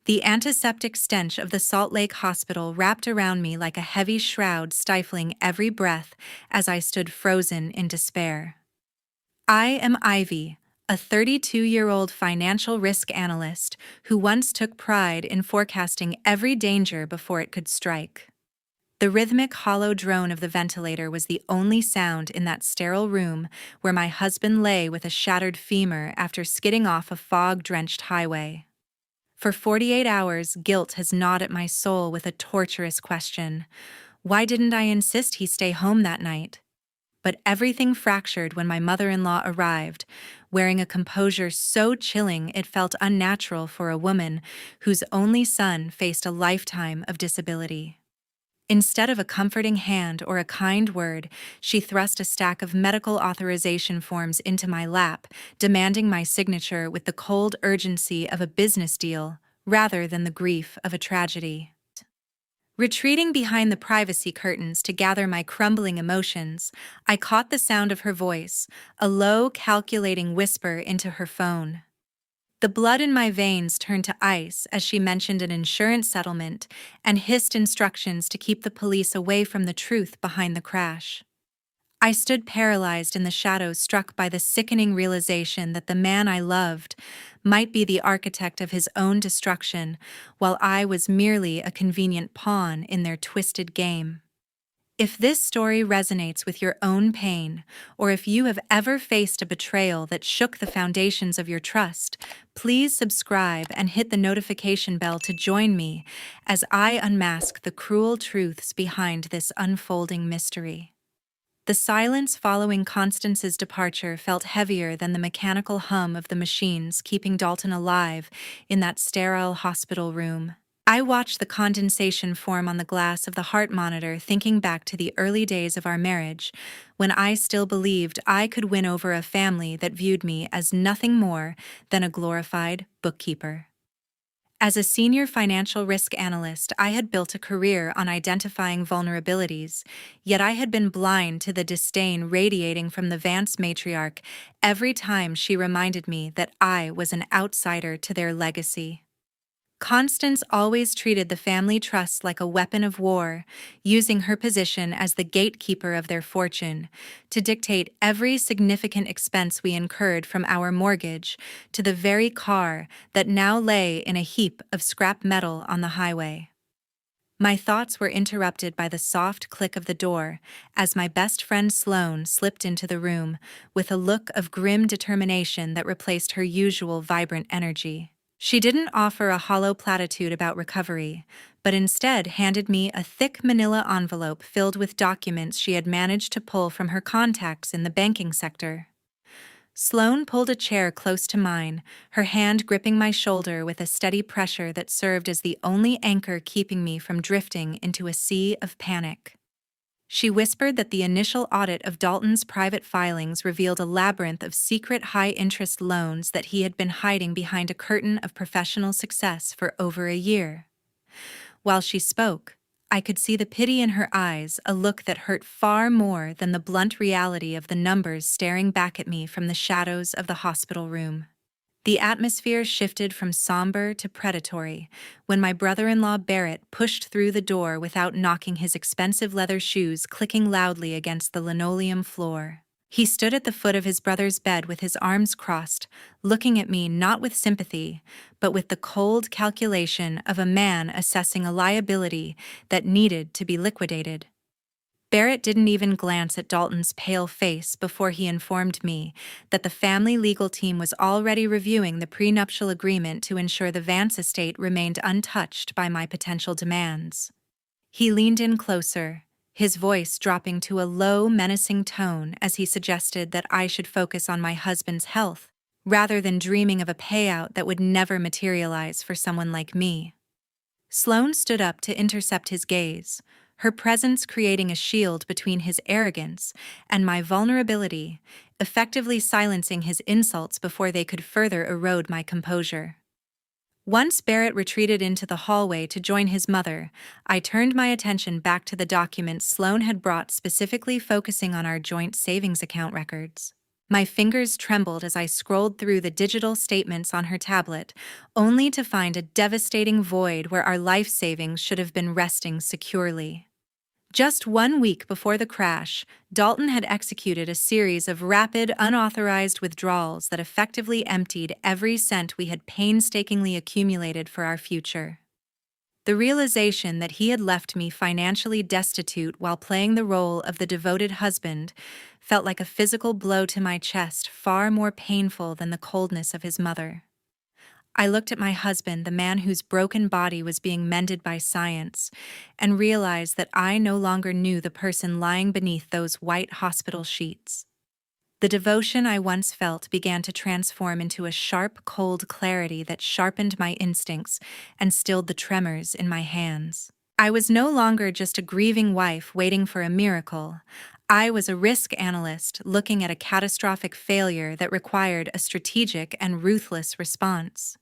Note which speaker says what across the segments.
Speaker 1: The antiseptic stench of the Salt Lake Hospital wrapped around me like a heavy shroud, stifling every breath as I stood frozen in despair. I am Ivy, a 32-year-old financial risk analyst who once took pride in forecasting every danger before it could strike. The rhythmic, hollow drone of the ventilator was the only sound in that sterile room where my husband lay with a shattered femur after skidding off a fog-drenched highway. For 48 hours, guilt has gnawed at my soul with a torturous question. Why didn't I insist he stay home that night? But everything fractured when my mother-in-law arrived, wearing a composure so chilling it felt unnatural for a woman whose only son faced a lifetime of disability. Instead of a comforting hand or a kind word, she thrust a stack of medical authorization forms into my lap, demanding my signature with the cold urgency of a business deal rather than the grief of a tragedy. Retreating behind the privacy curtains to gather my crumbling emotions, I caught the sound of her voice, a low, calculating whisper into her phone. The blood in my veins turned to ice as she mentioned an insurance settlement and hissed instructions to keep the police away from the truth behind the crash. I stood paralyzed in the shadows, struck by the sickening realization that the man I loved might be the architect of his own destruction, while I was merely a convenient pawn in their twisted game. If this story resonates with your own pain, or if you have ever faced a betrayal that shook the foundations of your trust, please subscribe and hit the notification bell to join me as I unmask the cruel truths behind this unfolding mystery. The silence following Constance's departure felt heavier than the mechanical hum of the machines keeping Dalton alive in that sterile hospital room. I watched the condensation form on the glass of the heart monitor, thinking back to the early days of our marriage, when I still believed I could win over a family that viewed me as nothing more than a glorified bookkeeper. As a senior financial risk analyst, I had built a career on identifying vulnerabilities, yet I had been blind to the disdain radiating from the Vance matriarch every time she reminded me that I was an outsider to their legacy. Constance always treated the family trust like a weapon of war, using her position as the gatekeeper of their fortune to dictate every significant expense we incurred, from our mortgage to the very car that now lay in a heap of scrap metal on the highway. My thoughts were interrupted by the soft click of the door as my best friend Sloane slipped into the room with a look of grim determination that replaced her usual vibrant energy. She didn't offer a hollow platitude about recovery, but instead handed me a thick manila envelope filled with documents she had managed to pull from her contacts in the banking sector. Sloane pulled a chair close to mine, her hand gripping my shoulder with a steady pressure that served as the only anchor keeping me from drifting into a sea of panic. She whispered that the initial audit of Dalton's private filings revealed a labyrinth of secret high-interest loans that he had been hiding behind a curtain of professional success for over a year. While she spoke, I could see the pity in her eyes, a look that hurt far more than the blunt reality of the numbers staring back at me from the shadows of the hospital room. The atmosphere shifted from somber to predatory when my brother-in-law Barrett pushed through the door without knocking, his expensive leather shoes clicking loudly against the linoleum floor. He stood at the foot of his brother's bed with his arms crossed, looking at me not with sympathy, but with the cold calculation of a man assessing a liability that needed to be liquidated. Barrett didn't even glance at Dalton's pale face before he informed me that the family legal team was already reviewing the prenuptial agreement to ensure the Vance estate remained untouched by my potential demands. He leaned in closer, his voice dropping to a low, menacing tone as he suggested that I should focus on my husband's health, rather than dreaming of a payout that would never materialize for someone like me. Sloane stood up to intercept his gaze, her presence creating a shield between his arrogance and my vulnerability, effectively silencing his insults before they could further erode my composure. Once Barrett retreated into the hallway to join his mother, I turned my attention back to the documents Sloane had brought, specifically focusing on our joint savings account records. My fingers trembled as I scrolled through the digital statements on her tablet, only to find a devastating void where our life savings should have been resting securely. Just 1 week before the crash, Dalton had executed a series of rapid, unauthorized withdrawals that effectively emptied every cent we had painstakingly accumulated for our future. The realization that he had left me financially destitute while playing the role of the devoted husband felt like a physical blow to my chest, far more painful than the coldness of his mother. I looked at my husband, the man whose broken body was being mended by science, and realized that I no longer knew the person lying beneath those white hospital sheets. The devotion I once felt began to transform into a sharp, cold clarity that sharpened my instincts and stilled the tremors in my hands. I was no longer just a grieving wife waiting for a miracle. I was a risk analyst looking at a catastrophic failure that required a strategic and ruthless response.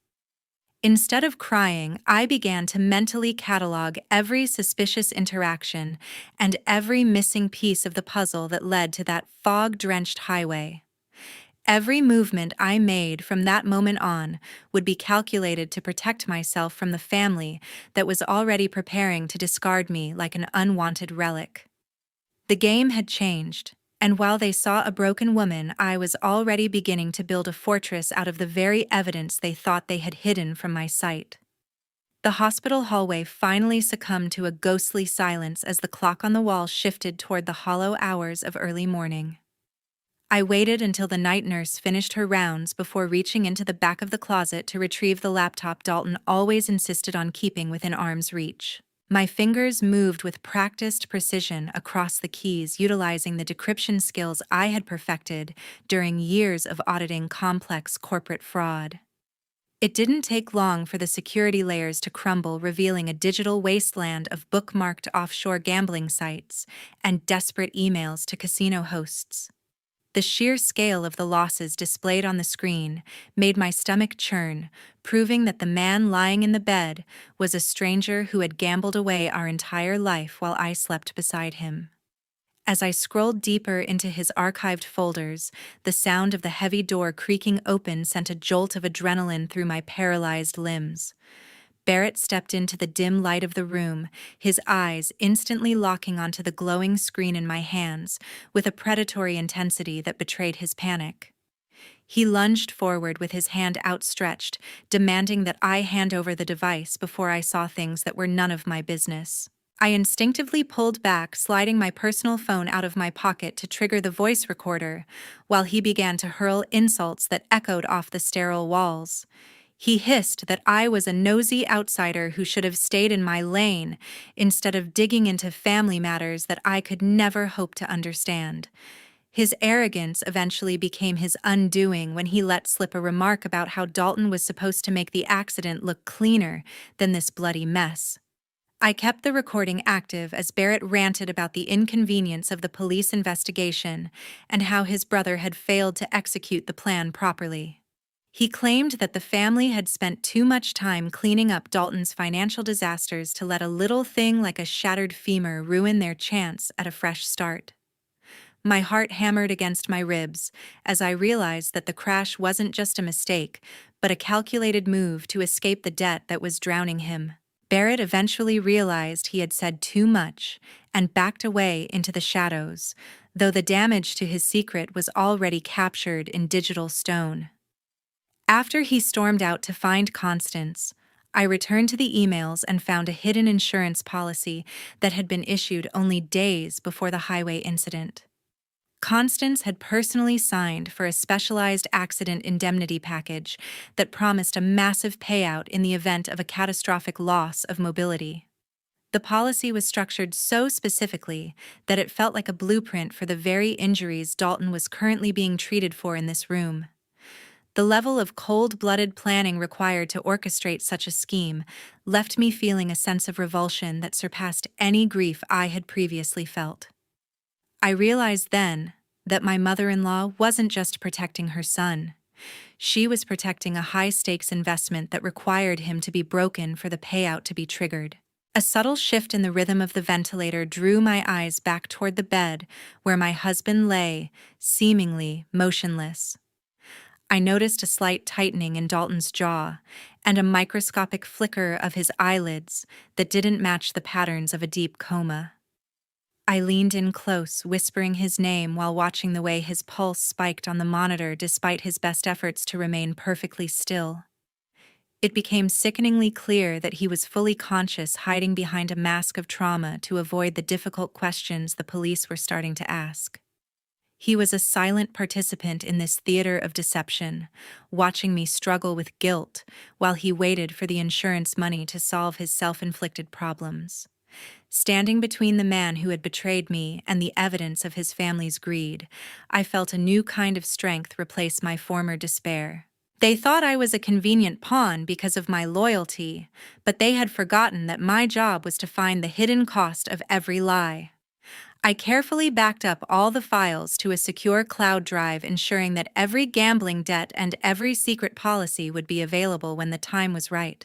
Speaker 1: Instead of crying, I began to mentally catalog every suspicious interaction and every missing piece of the puzzle that led to that fog-drenched highway. Every movement I made from that moment on would be calculated to protect myself from the family that was already preparing to discard me like an unwanted relic. The game had changed, and while they saw a broken woman, I was already beginning to build a fortress out of the very evidence they thought they had hidden from my sight. The hospital hallway finally succumbed to a ghostly silence as the clock on the wall shifted toward the hollow hours of early morning. I waited until the night nurse finished her rounds before reaching into the back of the closet to retrieve the laptop Dalton always insisted on keeping within arm's reach. My fingers moved with practiced precision across the keys, utilizing the decryption skills I had perfected during years of auditing complex corporate fraud. It didn't take long for the security layers to crumble, revealing a digital wasteland of bookmarked offshore gambling sites and desperate emails to casino hosts. The sheer scale of the losses displayed on the screen made my stomach churn, proving that the man lying in the bed was a stranger who had gambled away our entire life while I slept beside him. As I scrolled deeper into his archived folders, the sound of the heavy door creaking open sent a jolt of adrenaline through my paralyzed limbs. Barrett stepped into the dim light of the room, his eyes instantly locking onto the glowing screen in my hands, with a predatory intensity that betrayed his panic. He lunged forward with his hand outstretched, demanding that I hand over the device before I saw things that were none of my business. I instinctively pulled back, sliding my personal phone out of my pocket to trigger the voice recorder, while he began to hurl insults that echoed off the sterile walls. He hissed that I was a nosy outsider who should have stayed in my lane instead of digging into family matters that I could never hope to understand. His arrogance eventually became his undoing when he let slip a remark about how Dalton was supposed to make the accident look cleaner than this bloody mess. I kept the recording active as Barrett ranted about the inconvenience of the police investigation and how his brother had failed to execute the plan properly. He claimed that the family had spent too much time cleaning up Dalton's financial disasters to let a little thing like a shattered femur ruin their chance at a fresh start. My heart hammered against my ribs as I realized that the crash wasn't just a mistake, but a calculated move to escape the debt that was drowning him. Barrett eventually realized he had said too much and backed away into the shadows, though the damage to his secret was already captured in digital stone. After he stormed out to find Constance, I returned to the emails and found a hidden insurance policy that had been issued only days before the highway incident. Constance had personally signed for a specialized accident indemnity package that promised a massive payout in the event of a catastrophic loss of mobility. The policy was structured so specifically that it felt like a blueprint for the very injuries Dalton was currently being treated for in this room. The level of cold-blooded planning required to orchestrate such a scheme left me feeling a sense of revulsion that surpassed any grief I had previously felt. I realized then that my mother-in-law wasn't just protecting her son. She was protecting a high-stakes investment that required him to be broken for the payout to be triggered. A subtle shift in the rhythm of the ventilator drew my eyes back toward the bed where my husband lay, seemingly motionless. I noticed a slight tightening in Dalton's jaw and a microscopic flicker of his eyelids that didn't match the patterns of a deep coma. I leaned in close, whispering his name while watching the way his pulse spiked on the monitor despite his best efforts to remain perfectly still. It became sickeningly clear that he was fully conscious, hiding behind a mask of trauma to avoid the difficult questions the police were starting to ask. He was a silent participant in this theater of deception, watching me struggle with guilt while he waited for the insurance money to solve his self-inflicted problems. Standing between the man who had betrayed me and the evidence of his family's greed, I felt a new kind of strength replace my former despair. They thought I was a convenient pawn because of my loyalty, but they had forgotten that my job was to find the hidden cost of every lie. I carefully backed up all the files to a secure cloud drive, ensuring that every gambling debt and every secret policy would be available when the time was right.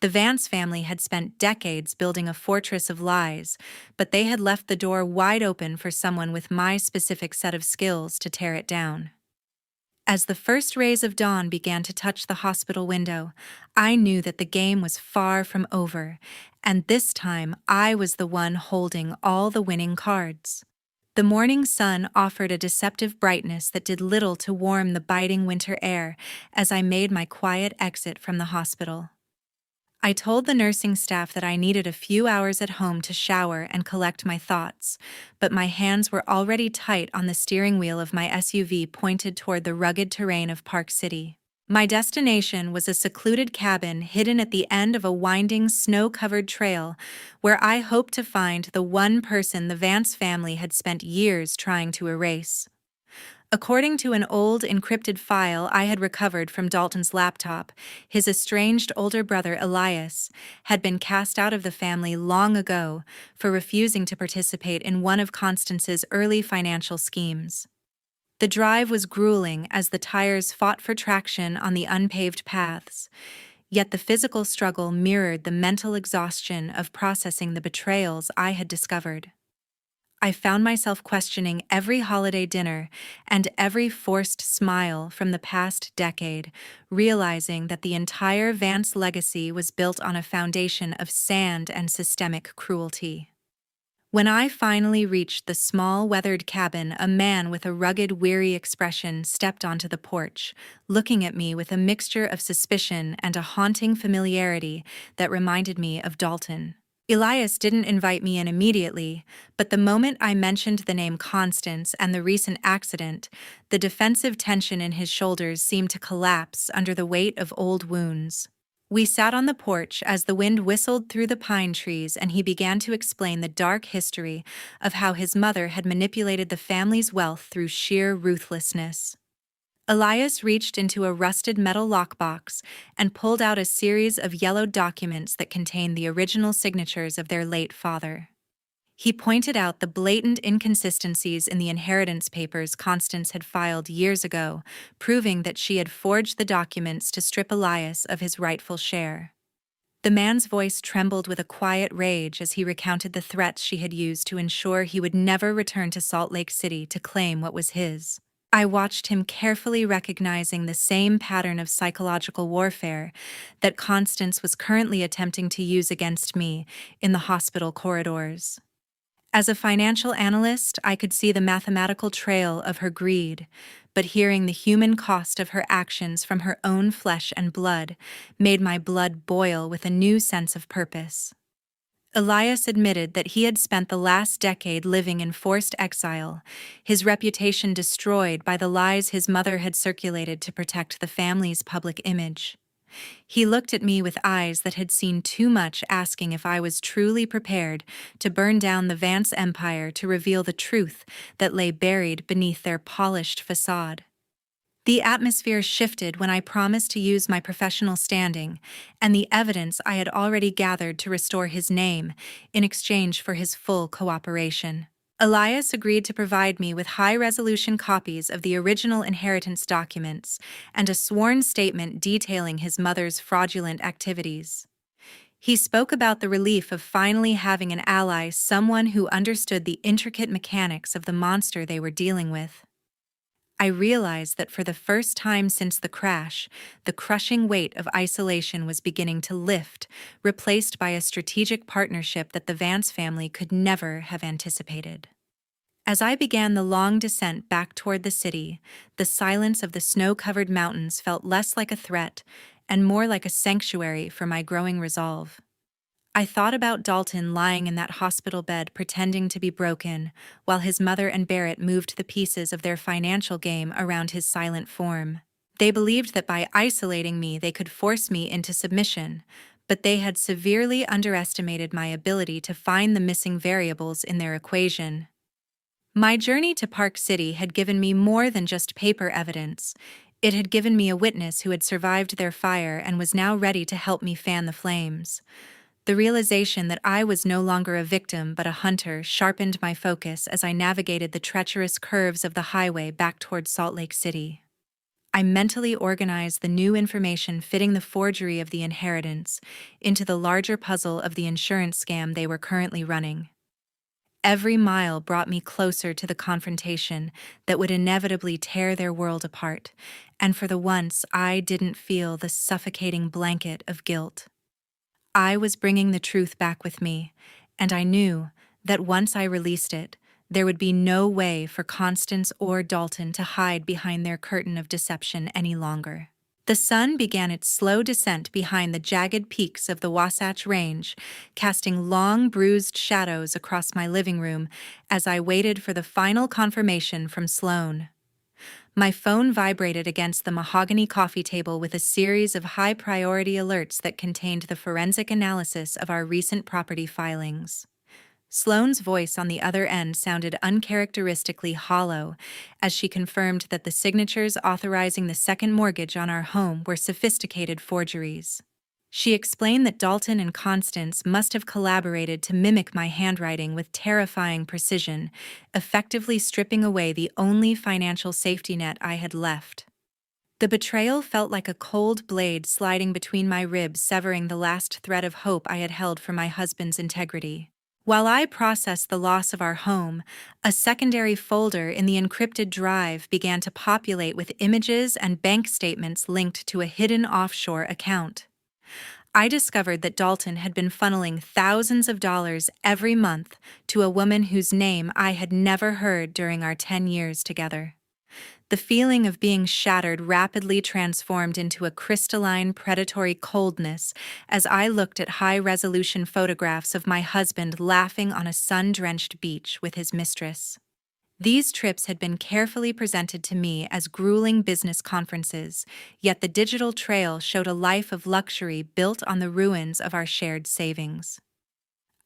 Speaker 1: The Vance family had spent decades building a fortress of lies, but they had left the door wide open for someone with my specific set of skills to tear it down. As the first rays of dawn began to touch the hospital window, I knew that the game was far from over, and this time I was the one holding all the winning cards. The morning sun offered a deceptive brightness that did little to warm the biting winter air as I made my quiet exit from the hospital. I told the nursing staff that I needed a few hours at home to shower and collect my thoughts, but my hands were already tight on the steering wheel of my SUV pointed toward the rugged terrain of Park City. My destination was a secluded cabin hidden at the end of a winding, snow-covered trail where I hoped to find the one person the Vance family had spent years trying to erase. According to an old encrypted file I had recovered from Dalton's laptop, his estranged older brother Elias had been cast out of the family long ago for refusing to participate in one of Constance's early financial schemes. The drive was grueling as the tires fought for traction on the unpaved paths, yet the physical struggle mirrored the mental exhaustion of processing the betrayals I had discovered. I found myself questioning every holiday dinner and every forced smile from the past decade, realizing that the entire Vance legacy was built on a foundation of sand and systemic cruelty. When I finally reached the small, weathered cabin, a man with a rugged, weary expression stepped onto the porch, looking at me with a mixture of suspicion and a haunting familiarity that reminded me of Dalton. Elias didn't invite me in immediately, but the moment I mentioned the name Constance and the recent accident, the defensive tension in his shoulders seemed to collapse under the weight of old wounds. We sat on the porch as the wind whistled through the pine trees and he began to explain the dark history of how his mother had manipulated the family's wealth through sheer ruthlessness. Elias reached into a rusted metal lockbox and pulled out a series of yellowed documents that contained the original signatures of their late father. He pointed out the blatant inconsistencies in the inheritance papers Constance had filed years ago, proving that she had forged the documents to strip Elias of his rightful share. The man's voice trembled with a quiet rage as he recounted the threats she had used to ensure he would never return to Salt Lake City to claim what was his. I watched him carefully, recognizing the same pattern of psychological warfare that Constance was currently attempting to use against me in the hospital corridors. As a financial analyst, I could see the mathematical trail of her greed, but hearing the human cost of her actions from her own flesh and blood made my blood boil with a new sense of purpose. Elias admitted that he had spent the last decade living in forced exile, his reputation destroyed by the lies his mother had circulated to protect the family's public image. He looked at me with eyes that had seen too much, asking if I was truly prepared to burn down the Vance empire to reveal the truth that lay buried beneath their polished facade. The atmosphere shifted when I promised to use my professional standing and the evidence I had already gathered to restore his name in exchange for his full cooperation. Elias agreed to provide me with high-resolution copies of the original inheritance documents and a sworn statement detailing his mother's fraudulent activities. He spoke about the relief of finally having an ally, someone who understood the intricate mechanics of the monster they were dealing with. I realized that for the first time since the crash, the crushing weight of isolation was beginning to lift, replaced by a strategic partnership that the Vance family could never have anticipated. As I began the long descent back toward the city, the silence of the snow-covered mountains felt less like a threat and more like a sanctuary for my growing resolve. I thought about Dalton lying in that hospital bed pretending to be broken, while his mother and Barrett moved the pieces of their financial game around his silent form. They believed that by isolating me they could force me into submission, but they had severely underestimated my ability to find the missing variables in their equation. My journey to Park City had given me more than just paper evidence. It had given me a witness who had survived their fire and was now ready to help me fan the flames. The realization that I was no longer a victim but a hunter sharpened my focus as I navigated the treacherous curves of the highway back toward Salt Lake City. I mentally organized the new information fitting the forgery of the inheritance into the larger puzzle of the insurance scam they were currently running. Every mile brought me closer to the confrontation that would inevitably tear their world apart, and for the once I didn't feel the suffocating blanket of guilt. I was bringing the truth back with me, and I knew that once I released it, there would be no way for Constance or Dalton to hide behind their curtain of deception any longer. The sun began its slow descent behind the jagged peaks of the Wasatch Range, casting long, bruised shadows across my living room as I waited for the final confirmation from Sloane. My phone vibrated against the mahogany coffee table with a series of high-priority alerts that contained the forensic analysis of our recent property filings. Sloane's voice on the other end sounded uncharacteristically hollow as she confirmed that the signatures authorizing the second mortgage on our home were sophisticated forgeries. She explained that Dalton and Constance must have collaborated to mimic my handwriting with terrifying precision, effectively stripping away the only financial safety net I had left. The betrayal felt like a cold blade sliding between my ribs, severing the last thread of hope I had held for my husband's integrity. While I processed the loss of our home, a secondary folder in the encrypted drive began to populate with images and bank statements linked to a hidden offshore account. I discovered that Dalton had been funneling thousands of dollars every month to a woman whose name I had never heard during our 10 years together. The feeling of being shattered rapidly transformed into a crystalline, predatory coldness as I looked at high-resolution photographs of my husband laughing on a sun-drenched beach with his mistress. These trips had been carefully presented to me as grueling business conferences, yet the digital trail showed a life of luxury built on the ruins of our shared savings.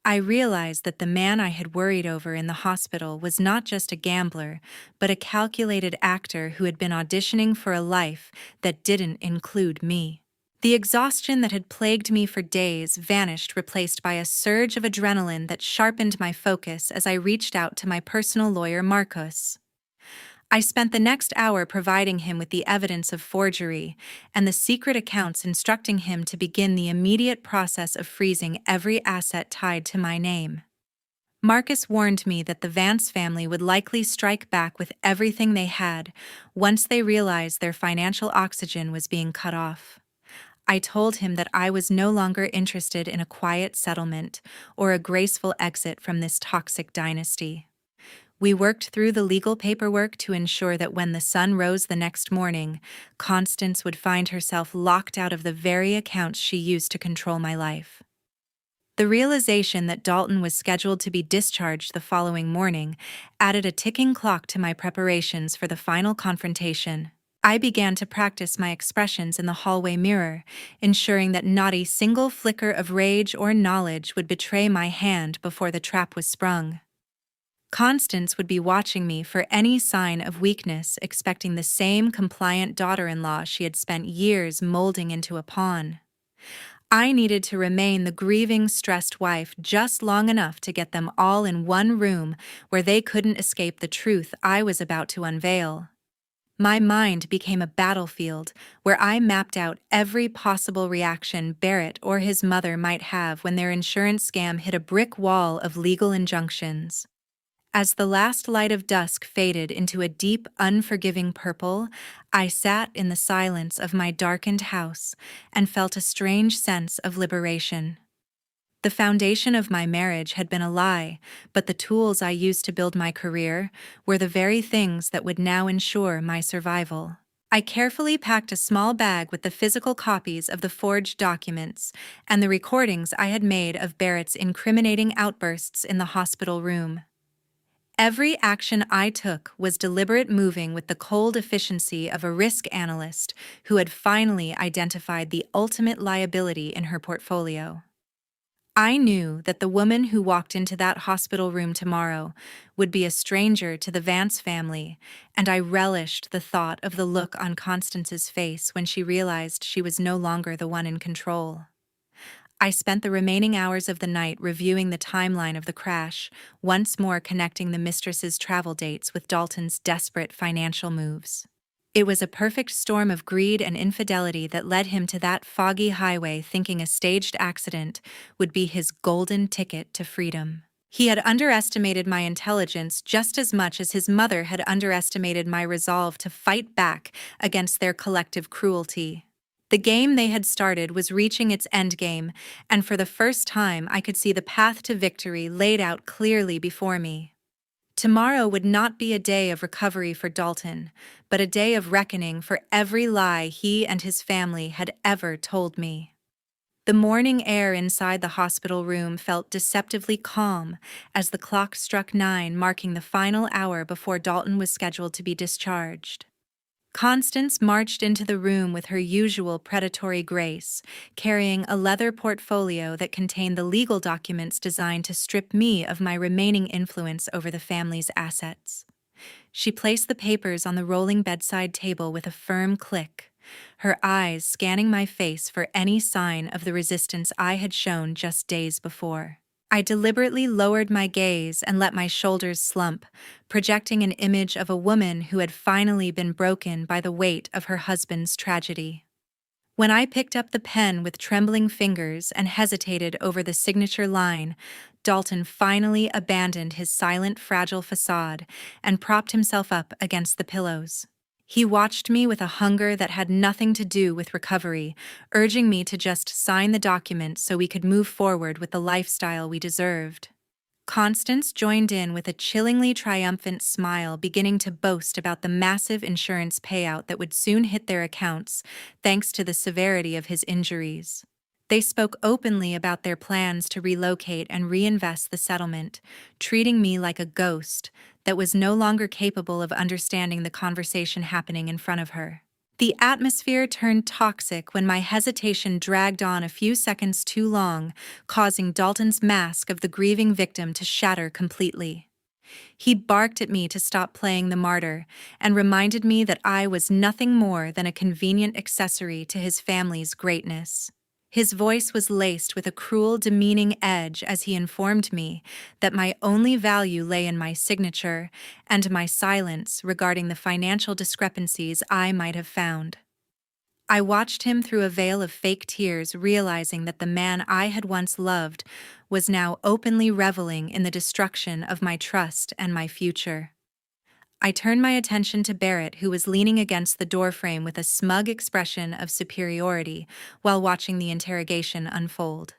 Speaker 1: I realized that the man I had worried over in the hospital was not just a gambler, but a calculated actor who had been auditioning for a life that didn't include me. The exhaustion that had plagued me for days vanished, replaced by a surge of adrenaline that sharpened my focus as I reached out to my personal lawyer, Marcos. I spent the next hour providing him with the evidence of forgery and the secret accounts, instructing him to begin the immediate process of freezing every asset tied to my name. Marcus warned me that the Vance family would likely strike back with everything they had once they realized their financial oxygen was being cut off. I told him that I was no longer interested in a quiet settlement or a graceful exit from this toxic dynasty. We worked through the legal paperwork to ensure that when the sun rose the next morning, Constance would find herself locked out of the very accounts she used to control my life. The realization that Dalton was scheduled to be discharged the following morning added a ticking clock to my preparations for the final confrontation. I began to practice my expressions in the hallway mirror, ensuring that not a single flicker of rage or knowledge would betray my hand before the trap was sprung. Constance would be watching me for any sign of weakness, expecting the same compliant daughter-in-law she had spent years molding into a pawn. I needed to remain the grieving, stressed wife just long enough to get them all in one room where they couldn't escape the truth I was about to unveil. My mind became a battlefield where I mapped out every possible reaction Barrett or his mother might have when their insurance scam hit a brick wall of legal injunctions. As the last light of dusk faded into a deep, unforgiving purple, I sat in the silence of my darkened house and felt a strange sense of liberation. The foundation of my marriage had been a lie, but the tools I used to build my career were the very things that would now ensure my survival. I carefully packed a small bag with the physical copies of the forged documents and the recordings I had made of Barrett's incriminating outbursts in the hospital room. Every action I took was deliberate, moving with the cold efficiency of a risk analyst who had finally identified the ultimate liability in her portfolio. I knew that the woman who walked into that hospital room tomorrow would be a stranger to the Vance family, and I relished the thought of the look on Constance's face when she realized she was no longer the one in control. I spent the remaining hours of the night reviewing the timeline of the crash, once more connecting the mistress's travel dates with Dalton's desperate financial moves. It was a perfect storm of greed and infidelity that led him to that foggy highway, thinking a staged accident would be his golden ticket to freedom. He had underestimated my intelligence just as much as his mother had underestimated my resolve to fight back against their collective cruelty. The game they had started was reaching its endgame, and for the first time I could see the path to victory laid out clearly before me. Tomorrow would not be a day of recovery for Dalton, but a day of reckoning for every lie he and his family had ever told me. The morning air inside the hospital room felt deceptively calm as the clock struck 9, marking the final hour before Dalton was scheduled to be discharged. Constance marched into the room with her usual predatory grace, carrying a leather portfolio that contained the legal documents designed to strip me of my remaining influence over the family's assets. She placed the papers on the rolling bedside table with a firm click, her eyes scanning my face for any sign of the resistance I had shown just days before. I deliberately lowered my gaze and let my shoulders slump, projecting an image of a woman who had finally been broken by the weight of her husband's tragedy. When I picked up the pen with trembling fingers and hesitated over the signature line, Dalton finally abandoned his silent, fragile facade and propped himself up against the pillows. He watched me with a hunger that had nothing to do with recovery, urging me to just sign the document so we could move forward with the lifestyle we deserved. Constance joined in with a chillingly triumphant smile, beginning to boast about the massive insurance payout that would soon hit their accounts, thanks to the severity of his injuries. They spoke openly about their plans to relocate and reinvest the settlement, treating me like a ghost that was no longer capable of understanding the conversation happening in front of her. The atmosphere turned toxic when my hesitation dragged on a few seconds too long, causing Dalton's mask of the grieving victim to shatter completely. He barked at me to stop playing the martyr and reminded me that I was nothing more than a convenient accessory to his family's greatness. His voice was laced with a cruel, demeaning edge as he informed me that my only value lay in my signature and my silence regarding the financial discrepancies I might have found. I watched him through a veil of fake tears, realizing that the man I had once loved was now openly reveling in the destruction of my trust and my future. I turned my attention to Barrett, who was leaning against the doorframe with a smug expression of superiority while watching the interrogation unfold.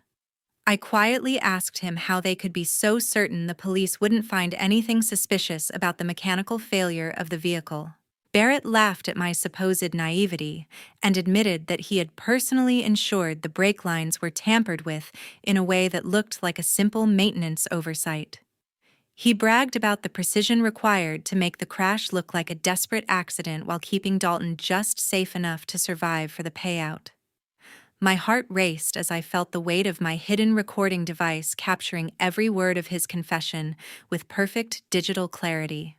Speaker 1: I quietly asked him how they could be so certain the police wouldn't find anything suspicious about the mechanical failure of the vehicle. Barrett laughed at my supposed naivety and admitted that he had personally ensured the brake lines were tampered with in a way that looked like a simple maintenance oversight. He bragged about the precision required to make the crash look like a desperate accident while keeping Dalton just safe enough to survive for the payout. My heart raced as I felt the weight of my hidden recording device capturing every word of his confession with perfect digital clarity.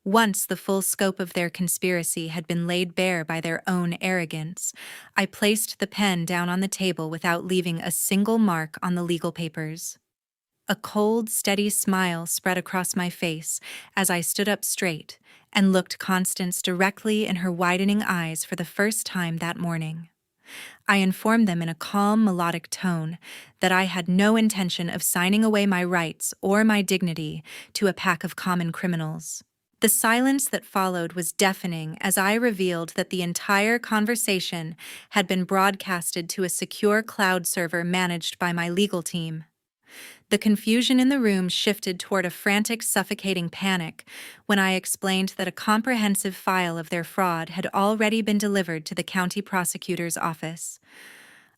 Speaker 1: Once the full scope of their conspiracy had been laid bare by their own arrogance, I placed the pen down on the table without leaving a single mark on the legal papers. A cold, steady smile spread across my face as I stood up straight and looked Constance directly in her widening eyes for the first time that morning. I informed them in a calm, melodic tone that I had no intention of signing away my rights or my dignity to a pack of common criminals. The silence that followed was deafening as I revealed that the entire conversation had been broadcasted to a secure cloud server managed by my legal team. The confusion in the room shifted toward a frantic, suffocating panic when I explained that a comprehensive file of their fraud had already been delivered to the county prosecutor's office.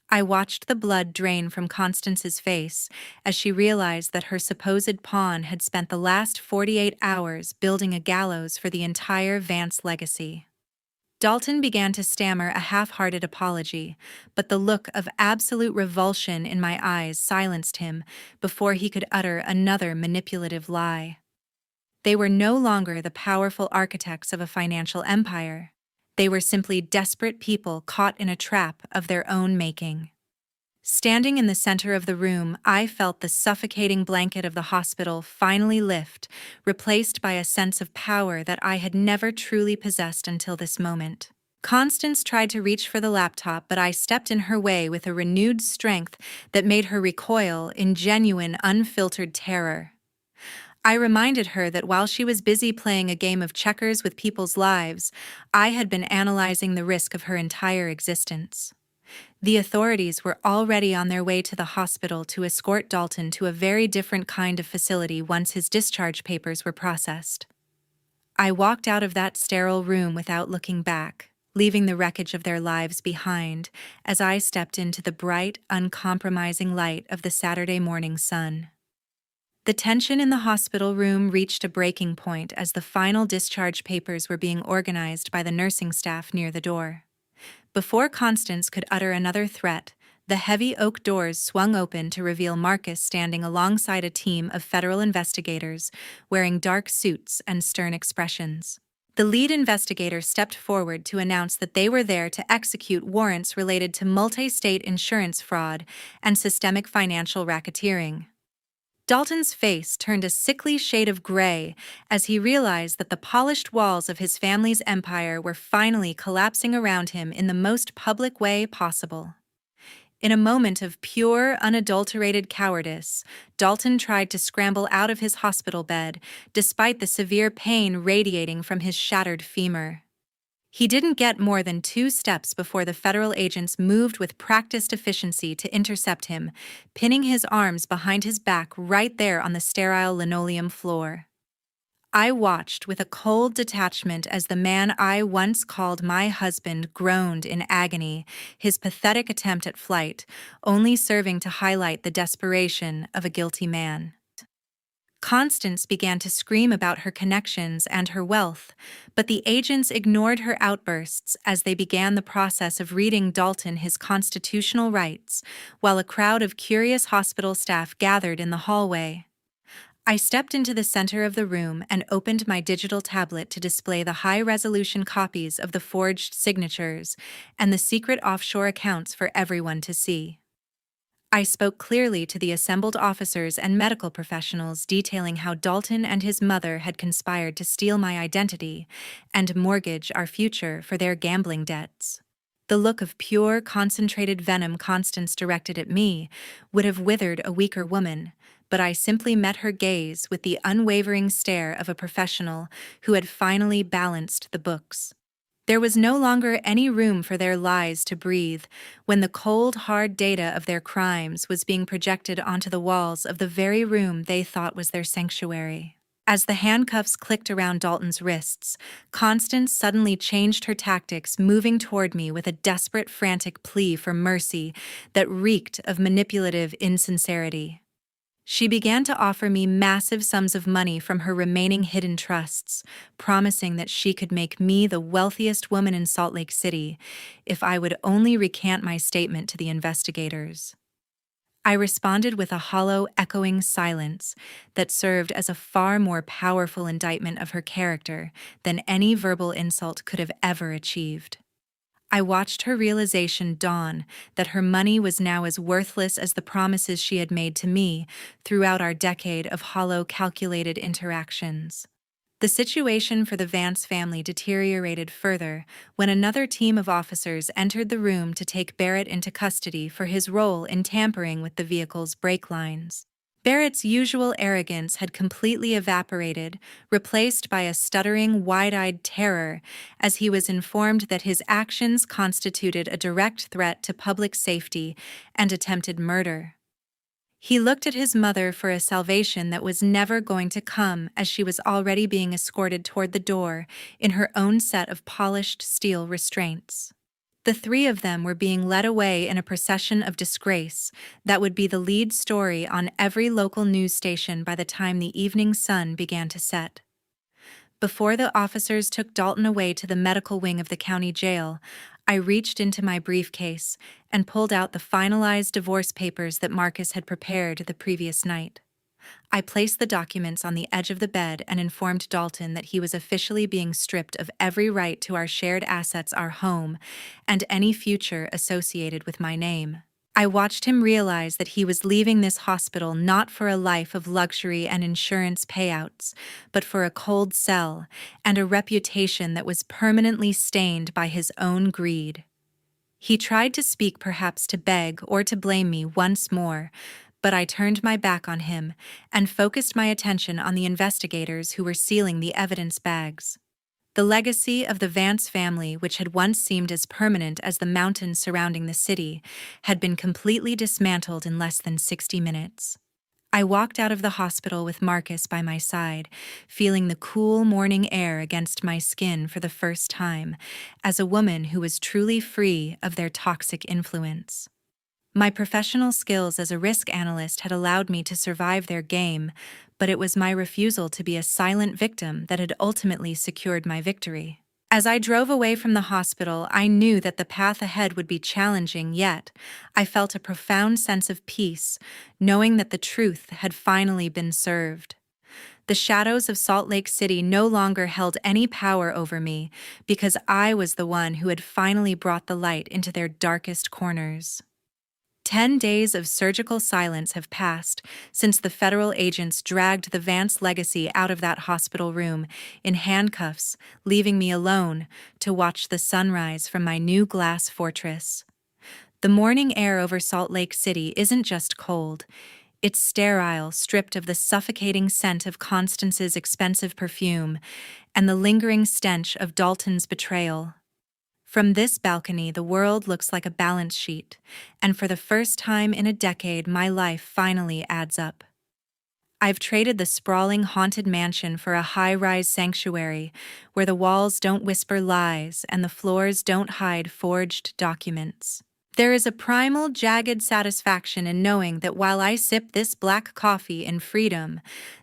Speaker 1: I watched the blood drain from Constance's face as she realized that her supposed pawn had spent the last 48 hours building a gallows for the entire Vance legacy. Dalton began to stammer a half-hearted apology, but the look of absolute revulsion in my eyes silenced him before he could utter another manipulative lie. They were no longer the powerful architects of a financial empire. They were simply desperate people caught in a trap of their own making. Standing in the center of the room, I felt the suffocating blanket of the hospital finally lift, replaced by a sense of power that I had never truly possessed until this moment. Constance tried to reach for the laptop, but I stepped in her way with a renewed strength that made her recoil in genuine, unfiltered terror. I reminded her that while she was busy playing a game of checkers with people's lives, I had been analyzing the risk of her entire existence. The authorities were already on their way to the hospital to escort Dalton to a very different kind of facility once his discharge papers were processed. I walked out of that sterile room without looking back, leaving the wreckage of their lives behind as I stepped into the bright, uncompromising light of the Saturday morning sun. The tension in the hospital room reached a breaking point as the final discharge papers were being organized by the nursing staff near the door. Before Constance could utter another threat, the heavy oak doors swung open to reveal Marcus standing alongside a team of federal investigators wearing dark suits and stern expressions. The lead investigator stepped forward to announce that they were there to execute warrants related to multi-state insurance fraud and systemic financial racketeering. Dalton's face turned a sickly shade of gray as he realized that the polished walls of his family's empire were finally collapsing around him in the most public way possible. In a moment of pure, unadulterated cowardice, Dalton tried to scramble out of his hospital bed, despite the severe pain radiating from his shattered femur. He didn't get more than 2 steps before the federal agents moved with practiced efficiency to intercept him, pinning his arms behind his back right there on the sterile linoleum floor. I watched with a cold detachment as the man I once called my husband groaned in agony, his pathetic attempt at flight only serving to highlight the desperation of a guilty man. Constance began to scream about her connections and her wealth, but the agents ignored her outbursts as they began the process of reading Dalton his constitutional rights, while a crowd of curious hospital staff gathered in the hallway. I stepped into the center of the room and opened my digital tablet to display the high-resolution copies of the forged signatures and the secret offshore accounts for everyone to see. I spoke clearly to the assembled officers and medical professionals, detailing how Dalton and his mother had conspired to steal my identity and mortgage our future for their gambling debts. The look of pure, concentrated venom Constance directed at me would have withered a weaker woman, but I simply met her gaze with the unwavering stare of a professional who had finally balanced the books. There was no longer any room for their lies to breathe when the cold, hard data of their crimes was being projected onto the walls of the very room they thought was their sanctuary. As the handcuffs clicked around Dalton's wrists, Constance suddenly changed her tactics, moving toward me with a desperate, frantic plea for mercy that reeked of manipulative insincerity. She began to offer me massive sums of money from her remaining hidden trusts, promising that she could make me the wealthiest woman in Salt Lake City if I would only recant my statement to the investigators. I responded with a hollow, echoing silence that served as a far more powerful indictment of her character than any verbal insult could have ever achieved. I watched her realization dawn that her money was now as worthless as the promises she had made to me throughout our decade of hollow, calculated interactions. The situation for the Vance family deteriorated further when another team of officers entered the room to take Barrett into custody for his role in tampering with the vehicle's brake lines. Barrett's usual arrogance had completely evaporated, replaced by a stuttering, wide-eyed terror as he was informed that his actions constituted a direct threat to public safety and attempted murder. He looked at his mother for a salvation that was never going to come, as she was already being escorted toward the door in her own set of polished steel restraints. The three of them were being led away in a procession of disgrace that would be the lead story on every local news station by the time the evening sun began to set. Before the officers took Dalton away to the medical wing of the county jail, I reached into my briefcase and pulled out the finalized divorce papers that Marcus had prepared the previous night. I placed the documents on the edge of the bed and informed Dalton that he was officially being stripped of every right to our shared assets, our home, and any future associated with my name. I watched him realize that he was leaving this hospital not for a life of luxury and insurance payouts, but for a cold cell and a reputation that was permanently stained by his own greed. He tried to speak, perhaps to beg or to blame me once more, but I turned my back on him and focused my attention on the investigators who were sealing the evidence bags. The legacy of the Vance family, which had once seemed as permanent as the mountains surrounding the city, had been completely dismantled in less than 60 minutes. I walked out of the hospital with Marcus by my side, feeling the cool morning air against my skin for the first time, as a woman who was truly free of their toxic influence. My professional skills as a risk analyst had allowed me to survive their game, but it was my refusal to be a silent victim that had ultimately secured my victory. As I drove away from the hospital, I knew that the path ahead would be challenging, yet I felt a profound sense of peace, knowing that the truth had finally been served. The shadows of Salt Lake City no longer held any power over me because I was the one who had finally brought the light into their darkest corners. 10 days of surgical silence have passed since the federal agents dragged the Vance legacy out of that hospital room in handcuffs, leaving me alone to watch the sunrise from my new glass fortress. The morning air over Salt Lake City isn't just cold. It's sterile, stripped of the suffocating scent of Constance's expensive perfume and the lingering stench of Dalton's betrayal. From this balcony, the world looks like a balance sheet, and for the first time in a decade, my life finally adds up. I've traded the sprawling haunted mansion for a high-rise sanctuary where the walls don't whisper lies and the floors don't hide forged documents. There is a primal, jagged satisfaction in knowing that while I sip this black coffee in freedom,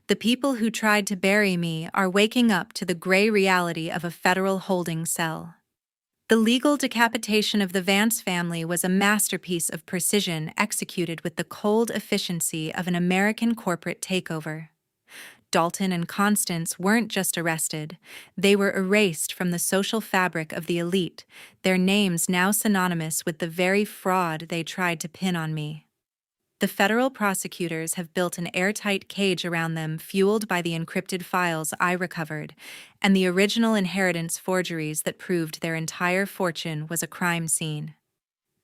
Speaker 1: the people who tried to bury me are waking up to the gray reality of a federal holding cell. The legal decapitation of the Vance family was a masterpiece of precision executed with the cold efficiency of an American corporate takeover. Dalton and Constance weren't just arrested, they were erased from the social fabric of the elite, their names now synonymous with the very fraud they tried to pin on me. The federal prosecutors have built an airtight cage around them fueled by the encrypted files I recovered, and the original inheritance forgeries that proved their entire fortune was a crime scene.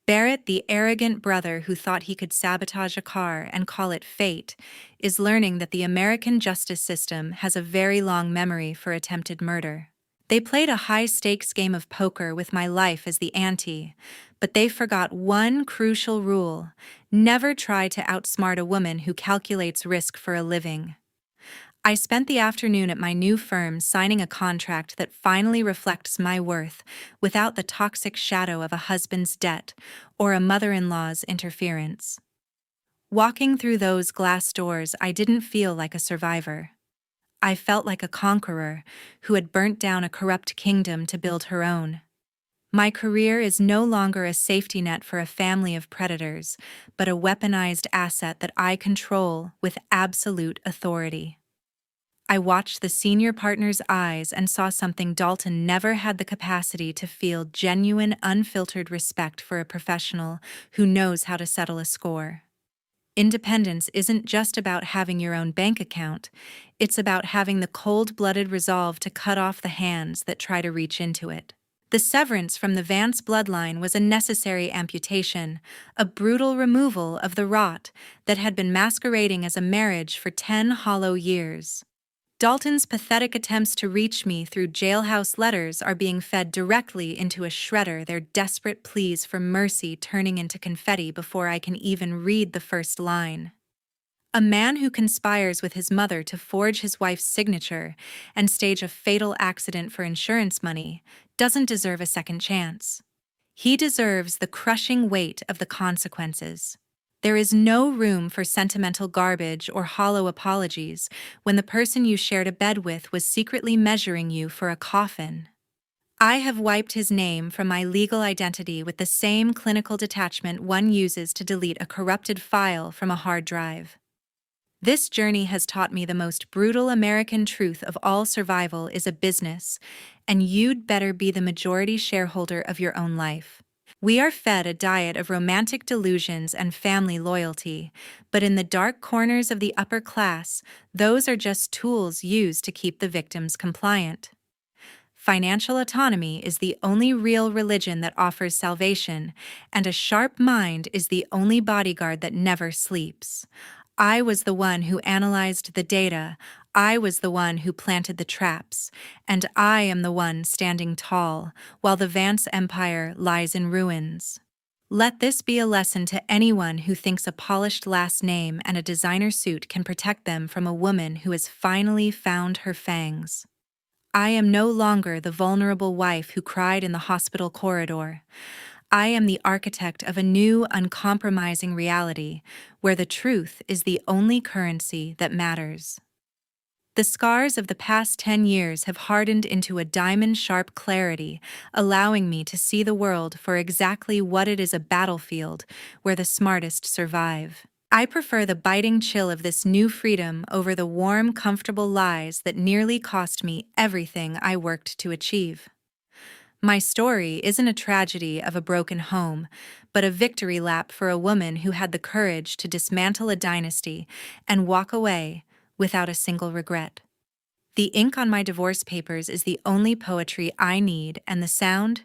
Speaker 1: Barrett, the arrogant brother who thought he could sabotage a car and call it fate, is learning that the American justice system has a very long memory for attempted murder. They played a high-stakes game of poker with my life as the ante, but they forgot one crucial rule: never try to outsmart a woman who calculates risk for a living. I spent the afternoon at my new firm signing a contract that finally reflects my worth without the toxic shadow of a husband's debt or a mother-in-law's interference. Walking through those glass doors, I didn't feel like a survivor. I felt like a conqueror who had burnt down a corrupt kingdom to build her own. My career is no longer a safety net for a family of predators, but a weaponized asset that I control with absolute authority. I watched the senior partner's eyes and saw something Dalton never had the capacity to feel: genuine, unfiltered respect for a professional who knows how to settle a score. Independence isn't just about having your own bank account, it's about having the cold-blooded resolve to cut off the hands that try to reach into it. The severance from the Vance bloodline was a necessary amputation, a brutal removal of the rot that had been masquerading as a marriage for 10 hollow years. Dalton's pathetic attempts to reach me through jailhouse letters are being fed directly into a shredder, their desperate pleas for mercy turning into confetti before I can even read the first line. A man who conspires with his mother to forge his wife's signature and stage a fatal accident for insurance money doesn't deserve a second chance. He deserves the crushing weight of the consequences. There is no room for sentimental garbage or hollow apologies when the person you shared a bed with was secretly measuring you for a coffin. I have wiped his name from my legal identity with the same clinical detachment one uses to delete a corrupted file from a hard drive. This journey has taught me the most brutal American truth of all: survival is a business, and you'd better be the majority shareholder of your own life. We are fed a diet of romantic delusions and family loyalty, but in the dark corners of the upper class, those are just tools used to keep the victims compliant. Financial autonomy is the only real religion that offers salvation, and a sharp mind is the only bodyguard that never sleeps. I was the one who analyzed the data, I was the one who planted the traps, and I am the one standing tall, while the Vance empire lies in ruins. Let this be a lesson to anyone who thinks a polished last name and a designer suit can protect them from a woman who has finally found her fangs. I am no longer the vulnerable wife who cried in the hospital corridor. I am the architect of a new, uncompromising reality where the truth is the only currency that matters. The scars of the past 10 years have hardened into a diamond-sharp clarity, allowing me to see the world for exactly what it is: a battlefield where the smartest survive. I prefer the biting chill of this new freedom over the warm, comfortable lies that nearly cost me everything I worked to achieve. My story isn't a tragedy of a broken home, but a victory lap for a woman who had the courage to dismantle a dynasty and walk away without a single regret. The ink on my divorce papers is the only poetry I need, and the sound